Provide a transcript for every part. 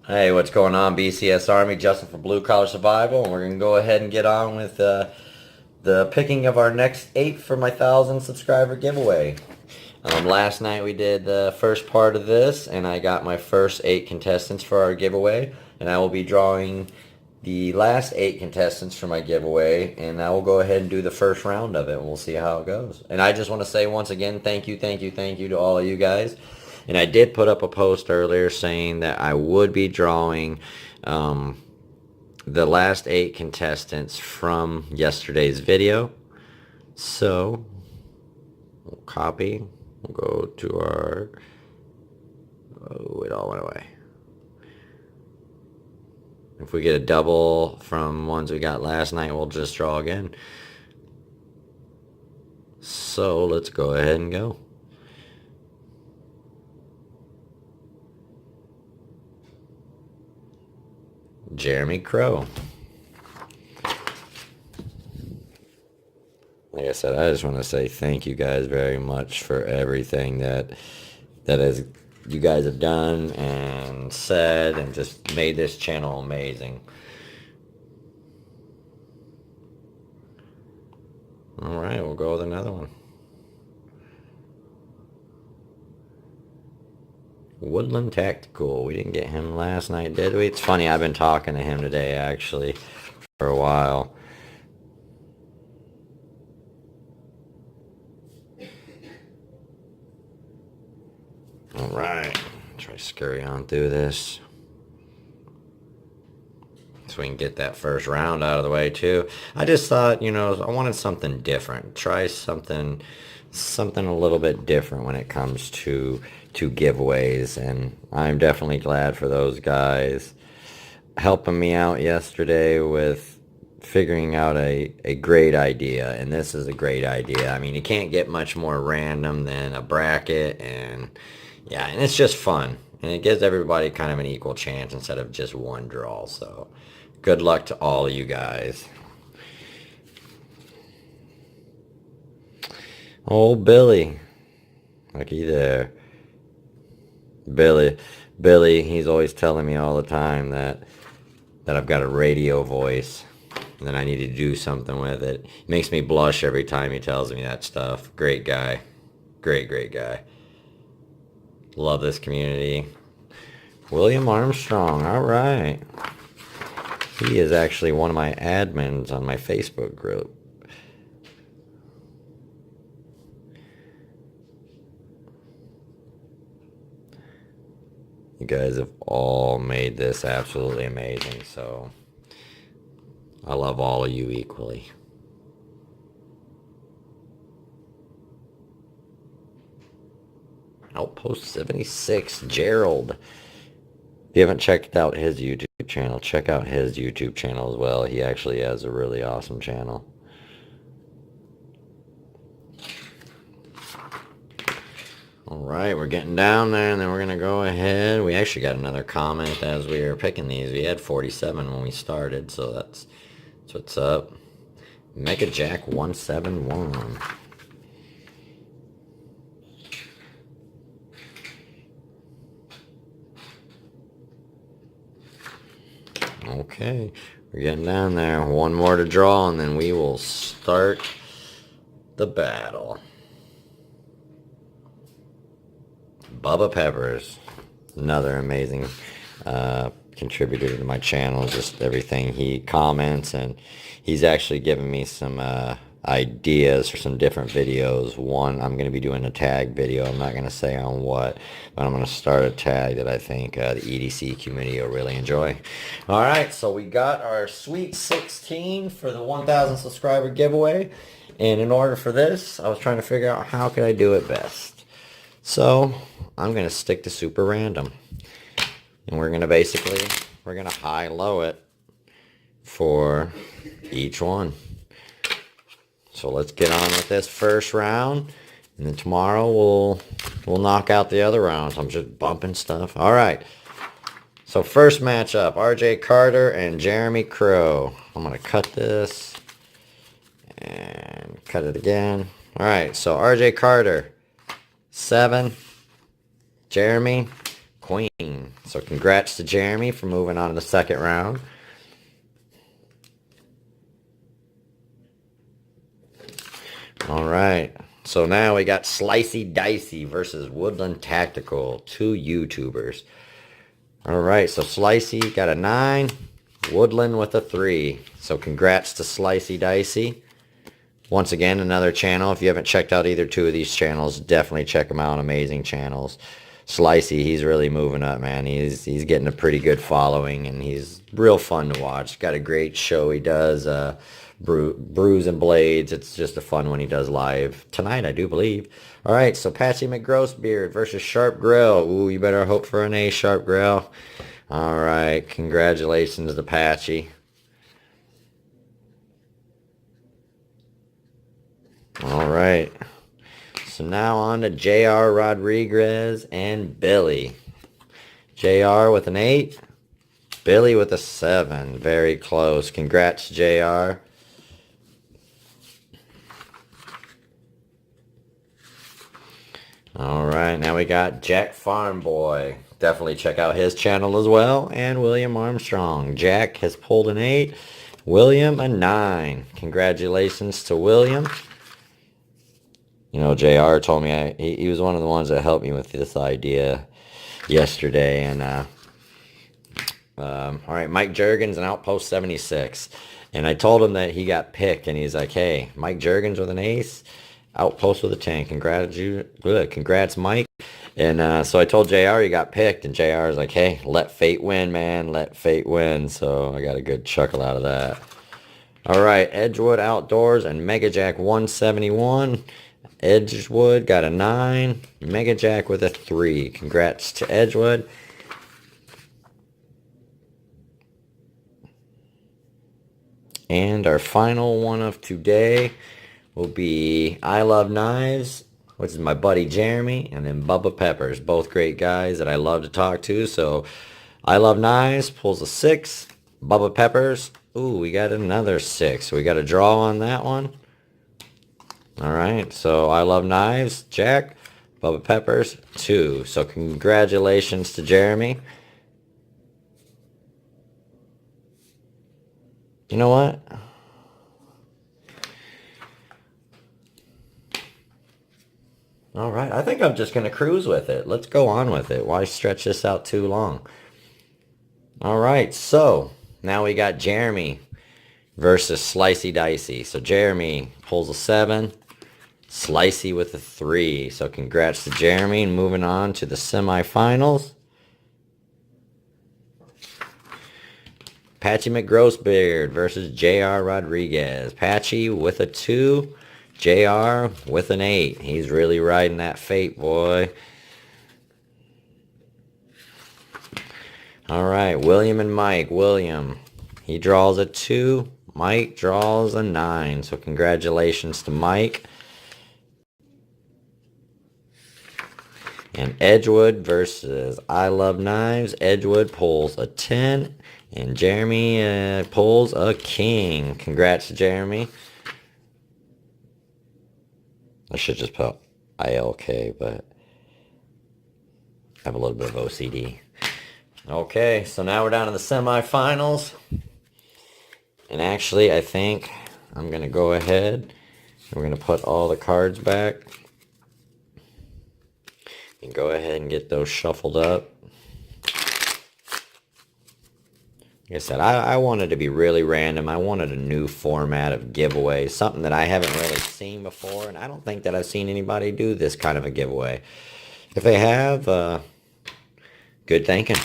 Hey, what's going on, BCS Army? Justin for Blue Collar Survival, and we're going to go ahead and get on with the picking of our next 8 for my 1,000 subscriber giveaway. Last night we did the first part of this, and I got my first 8 contestants for our giveaway, and I will be drawing the last 8 contestants for my giveaway, and I will go ahead and do the first round of it, and we'll see how it goes. And I just want to say once again, thank you to all of you guys. And I did put up a post earlier saying that I would be drawing the last 8 contestants from yesterday's video. So, we'll copy. We'll go to our... Oh, it all went away. If we get a double from ones we got last night, we'll just draw again. So, let's go ahead and go. Jeremy Crow. Like I said, I just want to say thank you guys very much for everything that you guys have done and said and just made this channel amazing. Alright, we'll go with another one. Woodland Tactical. We didn't get him last night, did we? It's funny, I've been talking to him today, actually, for a while. Alright, try to scurry on through this. So we can get that first round out of the way, too. I just thought, I wanted something different. Try something a little bit different when it comes to giveaways, and I'm definitely glad for those guys helping me out yesterday with figuring out a great idea, and this is a great idea. I mean, you can't get much more random than a bracket, and yeah, and it's just fun, and it gives everybody kind of an equal chance instead of just one draw. So good luck to all of you guys. Oh, Billy, looky there. Billy, he's always telling me all the time that I've got a radio voice and that I need to do something with it. It makes me blush every time he tells me that stuff. Great guy. Great guy. Love this community. William Armstrong, all right. He is actually one of my admins on my Facebook group. You guys have all made this absolutely amazing, so I love all of you equally. Outpost 76, Gerald. If you haven't checked out his YouTube channel, check out his YouTube channel as well. He actually has a really awesome channel. Alright, we're getting down there, and then we're going to go ahead. We actually got another comment as we were picking these. We had 47 when we started, so that's what's up. Mega Jack 171. Okay, we're getting down there. One more to draw, and then we will start the battle. Bubba Peppers, another amazing contributor to my channel. Just everything he comments, and he's actually given me some ideas for some different videos. One, I'm going to be doing a tag video. I'm not going to say on what, but I'm going to start a tag that I think the EDC community will really enjoy. Alright, so we got our Sweet 16 for the 1,000 subscriber giveaway, and in order for this, I was trying to figure out how could I do it best. So, I'm going to stick to super random. And we're going to high-low it for each one. So let's get on with this first round. And then tomorrow we'll knock out the other rounds. I'm just bumping stuff. Alright. So first matchup, RJ Carter and Jeremy Crow. I'm going to cut this. And cut it again. Alright, so RJ Carter. 7. Jeremy, queen. So congrats to Jeremy for moving on to the second round. All right. So now we got Slicey Dicey versus Woodland Tactical, two YouTubers. All right, so Slicey got a 9, Woodland with a 3. So congrats to Slicey Dicey. Once again, another channel. If you haven't checked out either two of these channels, definitely check them out. Amazing channels. Slicey, he's really moving up, man. He's getting a pretty good following, and he's real fun to watch. Got a great show he does, Brews and Blades. It's just a fun one he does live tonight, I do believe. All right, so Patchy McGrossbeard versus Sharp Grill. Ooh, you better hope for an A, Sharp Grill. All right, congratulations to Patchy. All right. So now on to JR Rodriguez and Billy. JR with an 8. Billy with a 7. Very close. Congrats, JR. All right. Now we got Jack Farm Boy. Definitely check out his channel as well. And William Armstrong. Jack has pulled an 8. William a 9. Congratulations to William. You know, JR told me he was one of the ones that helped me with this idea yesterday. And, all right, Mike Juergens and Outpost 76. And I told him that he got picked, and he's like, hey, Mike Juergens with an ace, Outpost with a 10. Congrats, Mike. And so I told JR he got picked, and JR is like, hey, let fate win, man. Let fate win. So I got a good chuckle out of that. All right, Edgewood Outdoors and Mega Jack 171. Edgewood got a 9. Mega Jack with a 3. Congrats to Edgewood. And our final one of today will be I Love Knives, which is my buddy Jeremy, and then Bubba Peppers. Both great guys that I love to talk to. So I Love Knives pulls a 6. Bubba Peppers, ooh, we got another 6. We got a draw on that one. All right, so I Love Knives, Jack. Bubba Peppers, 2. So congratulations to Jeremy. You know what? All right, I think I'm just going to cruise with it. Let's go on with it. Why stretch this out too long? All right, so now we got Jeremy versus Slicey Dicey. So Jeremy pulls a 7. Slicey with a 3. So congrats to Jeremy. And moving on to the semifinals. Patchy McGrossbeard versus JR Rodriguez. Patchy with a 2. JR with an 8. He's really riding that fate, boy. All right, William and Mike. William, he draws a 2. Mike draws a 9. So congratulations to Mike. And Edgewood versus I Love Knives. Edgewood pulls a 10. And Jeremy pulls a king. Congrats, Jeremy. I should just put ILK, but I have a little bit of OCD. Okay, so now we're down to the semifinals. And actually, I think I'm going to go ahead and we're going to put all the cards back. And go ahead and get those shuffled up. Like I said, I wanted to be really random. I wanted a new format of giveaway, something that I haven't really seen before, and I don't think that I've seen anybody do this kind of a giveaway. If they have, good thinking.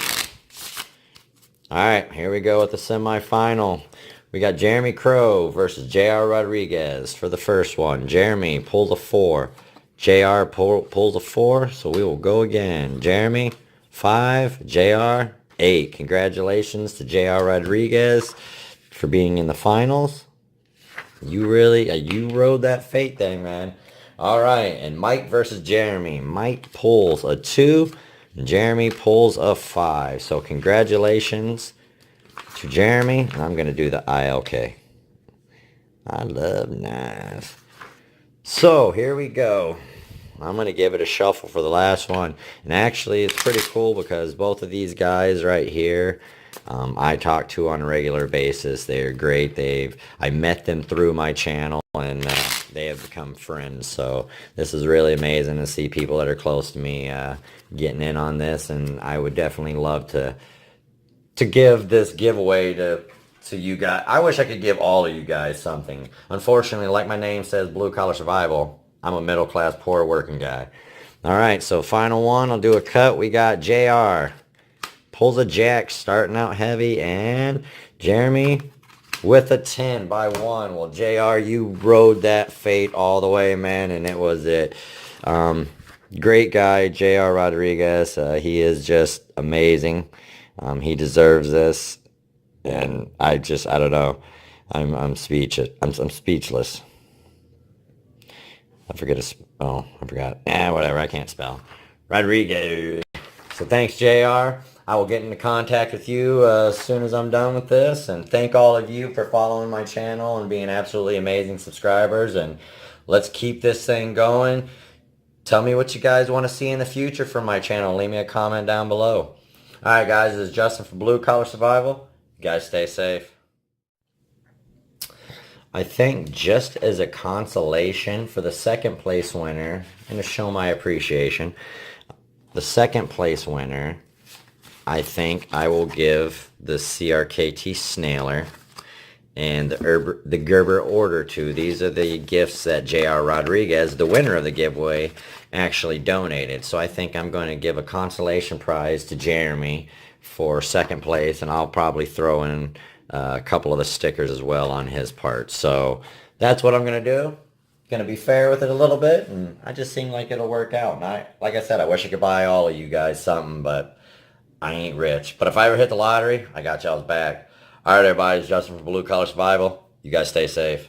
All right, here we go with the semifinal. We got Jeremy Crow versus JR Rodriguez for the first one. Jeremy pulls a 4. JR pulls a 4, so we will go again. Jeremy, 5. JR, 8. Congratulations to JR Rodriguez for being in the finals. You really, you rode that fate thing, man. All right, and Mike versus Jeremy. Mike pulls a 2. Jeremy pulls a 5. So congratulations to Jeremy. And I'm going to do the ILK. I love knives. So here we go. I'm going to give it a shuffle for the last one. And actually, it's pretty cool because both of these guys right here, I talk to on a regular basis. They're great. I met them through my channel, and they have become friends. So this is really amazing to see people that are close to me getting in on this. And I would definitely love to give this giveaway to you guys. I wish I could give all of you guys something. Unfortunately, like my name says, Blue Collar Survival, I'm a middle class, poor working guy. All right, so final one. I'll do a cut. We got JR. Pulls a jack, starting out heavy, and Jeremy with a 10 by 1. Well, JR, you rode that fate all the way, man, and it was it. Great guy, JR Rodriguez. He is just amazing. He deserves this, and I don't know. I'm speechless. I'm speechless. I forgot. Whatever. I can't spell. Rodriguez. So thanks, JR. I will get into contact with you as soon as I'm done with this. And thank all of you for following my channel and being absolutely amazing subscribers. And let's keep this thing going. Tell me what you guys want to see in the future from my channel. Leave me a comment down below. Alright guys, this is Justin from Blue Collar Survival. You guys stay safe. I think just as a consolation for the second place winner, and to show my appreciation, the second place winner, I think I will give the CRKT Snailer and the Gerber Order to. These are the gifts that JR Rodriguez, the winner of the giveaway, actually donated. So I think I'm going to give a consolation prize to Jeremy for second place, and I'll probably throw in a couple of the stickers as well on his part. So that's what I'm going to do. Going to be fair with it a little bit, and I just seem like it'll work out. And like I said, I wish I could buy all of you guys something, but I ain't rich. But if I ever hit the lottery, I got y'all's back. All right, everybody, it's Justin from Blue Collar Survival. You guys stay safe.